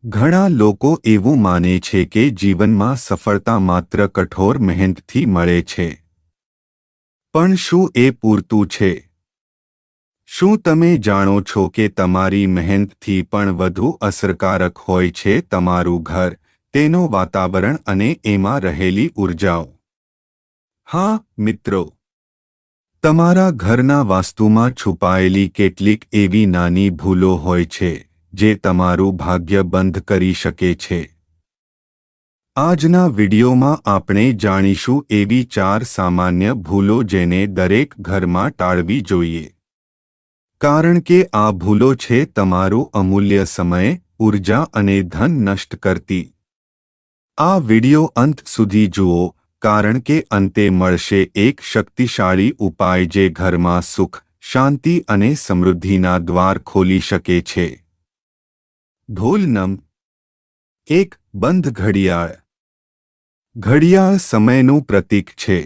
ઘણા લોકો એવું માને છે કે જીવનમાં સફળતા માત્ર કઠોર મહેનતથી મળે છે. પણ શું એ પૂરતું છે? શું તમે જાણો છો કે તમારી મહેનતથી પણ વધુ અસરકારક હોય છે તમારું ઘર, તેનું વાતાવરણ અને એમાં રહેલી ઊર્જાઓ? હા, મિત્રો. તમારા ઘરના વાસ્તુમાં છુપાયેલી કેટલીક એવી નાની ભૂલો હોય છે જે તમારું ભાગ્ય બંધ કરી શકે છે. આજના વિડિયોમાં આપણે જાણીશું એવી 4 સામાન્ય ભૂલો જેને દરેક ઘરમાં ટાળવી જોઈએ. કારણ કે આ ભૂલો છે તમારું અમૂલ્ય સમય, ઊર્જા અને ધન નષ્ટ કરતી. આ વિડિયો અંત સુધી જુઓ, કારણ કે અંતે મળશે એક શક્તિશાળી ઉપાય જે ઘરમાં સુખ, શાંતિ અને સમૃદ્ધિના દ્વાર ખોલી શકે છે. ભૂલ નં. 1. બંધ ઘડિયાળ. ઘડિયાળ સમયનું પ્રતીક છે.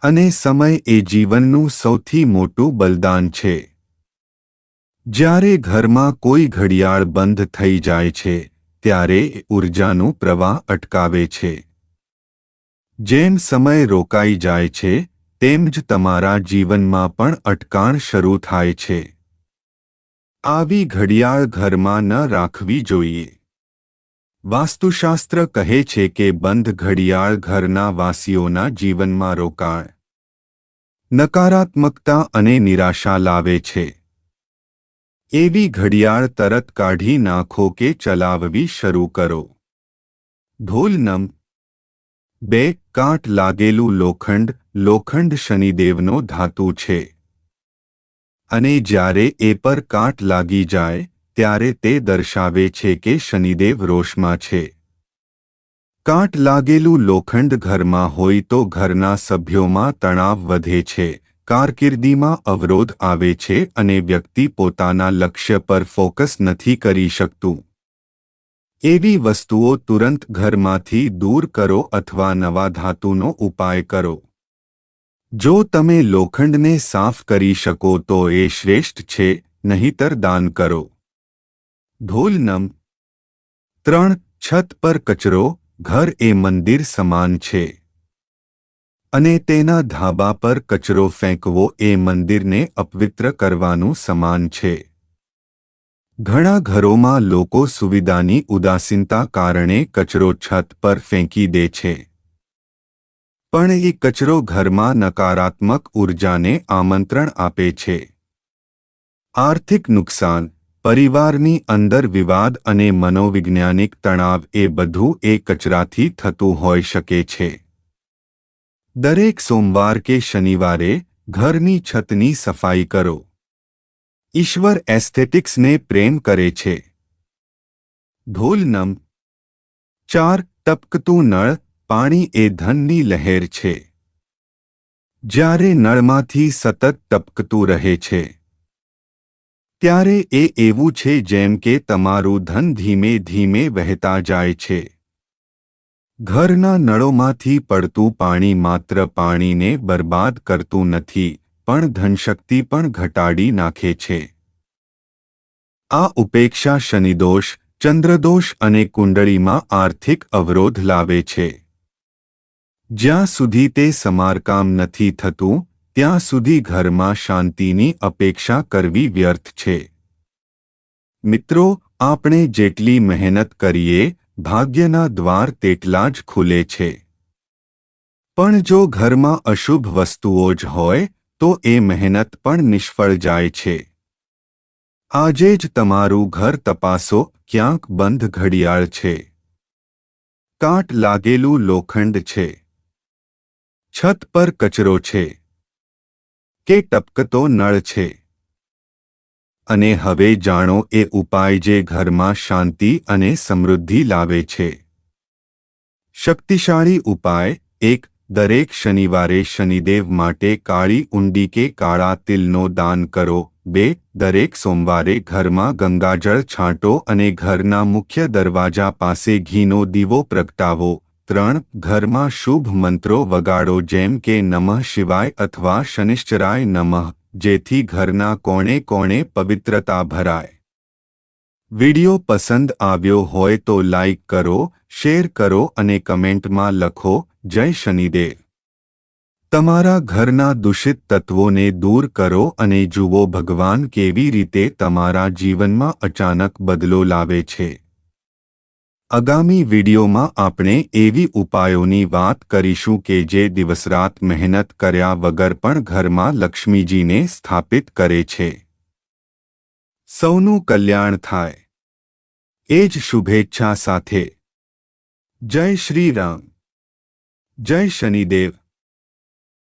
અને સમય એ જીવનનું સૌથી મોટું બલિદાન છે. જ્યારે ઘરમાં કોઈ ઘડિયાળ બંધ થઈ જાય છે, ત્યારે ઊર્જાનું પ્રવાહ અટકાવે છે. જેમ સમય રોકાઈ જાય છે, તેમ જ તમારા જીવનમાં પણ અટકાણ શરૂ થાય છે. આવી ઘડિયાળ ઘરમાં ન રાખવી જોઈએ. વાસ્તુશાસ્ત્ર કહે છે કે બંધ ઘડિયાળ ઘરના વાસીઓના જીવનમાં રોકાણ, નકારાત્મકતા અને નિરાશા લાવે છે. એવી ઘડિયાળ તરત કાઢી નાખો કે ચલાવવી શરૂ કરો. ભૂલ નં. 2. કાંટ લાગેલું લોખંડ. લોખંડ શનિદેવનો ધાતુ છે. અને જ્યારે એ પર કાંટ લાગી જાય, ત્યારે તે દર્શાવે છે કે શનિદેવ રોષમાં છે. કાંટ લાગેલું લોખંડ ઘરમાં હોય તો ઘરના સભ્યોમાં તણાવ વધે છે, કારકિર્દીમાં અવરોધ આવે છે અને વ્યક્તિ પોતાના લક્ષ્ય પર ફોકસ નથી કરી શકતું. એવી વસ્તુઓ તુરંત ઘરમાંથી દૂર કરો અથવા નવા ધાતુનો ઉપાય કરો. જો તમે લોખંડને સાફ કરી શકો તો એ શ્રેષ્ઠ છે, નહીંતર દાન કરો. ભૂલ નં. 3. છત પર કચરો. ઘર એ મંદિર સમાન છે. અને તેના ધાબા પર કચરો ફેંકવો એ મંદિરને અપવિત્ર કરવાનું સમાન છે. ઘણા ઘરોમાં લોકો સુવિધાની ઉદાસીનતા કારણે કચરો છત પર ફેંકી દે છે. પણ એ કચરો ઘરમાં નકારાત્મક ઊર્જાને આમંત્રણ આપે છે. આર્થિક નુકસાન, પરિવારની અંદર વિવાદ અને મનોવૈજ્ઞાનિક તણાવ એ બધું એ કચરાથી થતું હોઈ શકે છે. દરેક સોમવાર કે શનિવારે ઘરની છતની સફાઈ કરો. ઈશ્વર એસ્થેટિક્સને પ્રેમ કરે છે. ભૂલ નં. 4. ટપકતું નળ. પાણી એ ધનની લહેર છે. જ્યારે નળમાંથી સતત ટપકતું રહે છે, ત્યારે એ એવું છે જેમ કે તમારું ધન ધીમે ધીમે વહેતા જાય છે. ઘરના નળોમાંથી પડતું પાણી માત્ર પાણીને બરબાદ કરતું નથી, પણ ધનશક્તિ પણ ઘટાડી નાખે છે. આ ઉપેક્ષા શનિદોષ, ચંદ્રદોષ અને કુંડળીમાં આર્થિક અવરોધ લાવે છે. જ્યાં સુધી તે સમારકામ નથી થતું, ત્યાં સુધી ઘરમાં શાંતિની અપેક્ષા કરવી વ્યર્થ છે. મિત્રો, આપણે જેટલી મહેનત કરીએ, ભાગ્યના દ્વાર તેટલા જ ખુલે છે. પણ જો ઘરમાં અશુભ વસ્તુઓ જ હોય, તો એ મહેનત પણ નિષ્ફળ જાય છે. આજે જ તમારું ઘર તપાસો, ક્યાંક બંધ ઘડિયાળ છે, કાંટ લાગેલું લોખંડ છે, છત પર કચરો છે, કે ટપકતો નળ છે. અને હવે જાણો એ ઉપાય જે ઘરમાં શાંતિ અને સમૃદ્ધિ લાવે છે. શક્તિશાળી ઉપાય. 1. દરેક શનિવારે શનિદેવ માટે કાળી ઊંડી કે કાળા તિલનો દાન કરો. 2. દરેક સોમવારે ઘરમાં ગંગાજળ છાંટો અને ઘરના મુખ્ય દરવાજા પાસે ઘીનો દીવો પ્રગટાવો. 3. ઘરમાં શુભ મંત્રો વગાડો જેમ કે નમઃ શિવાય અથવા શનિશ્ચરાય નમઃ, જેથી ઘરના કોણે કોણે પવિત્રતા ભરાય. વિડિયો પસંદ આવ્યો હોય તો લાઈક કરો, શેર કરો અને કમેન્ટમાં લખો જય શનિદેવ। તમારા ઘરના દૂષિત તત્વોને દૂર કરો અને જુઓ ભગવાન કેવી રીતે તમારા જીવનમાં અચાનક બદલો લાવે છે। આગામી વિડિયોમાં આપણે એવી ઉપાયોની વાત કરીશું કે જે દિવસરાત મહેનત કર્યા વગર પણ ઘરમાં લક્ષ્મીજીને સ્થાપિત કરે છે। સૌનું કલ્યાણ થાય એ જ શુભેચ્છા સાથે જય શ્રી રામ, જય શનિદેવ।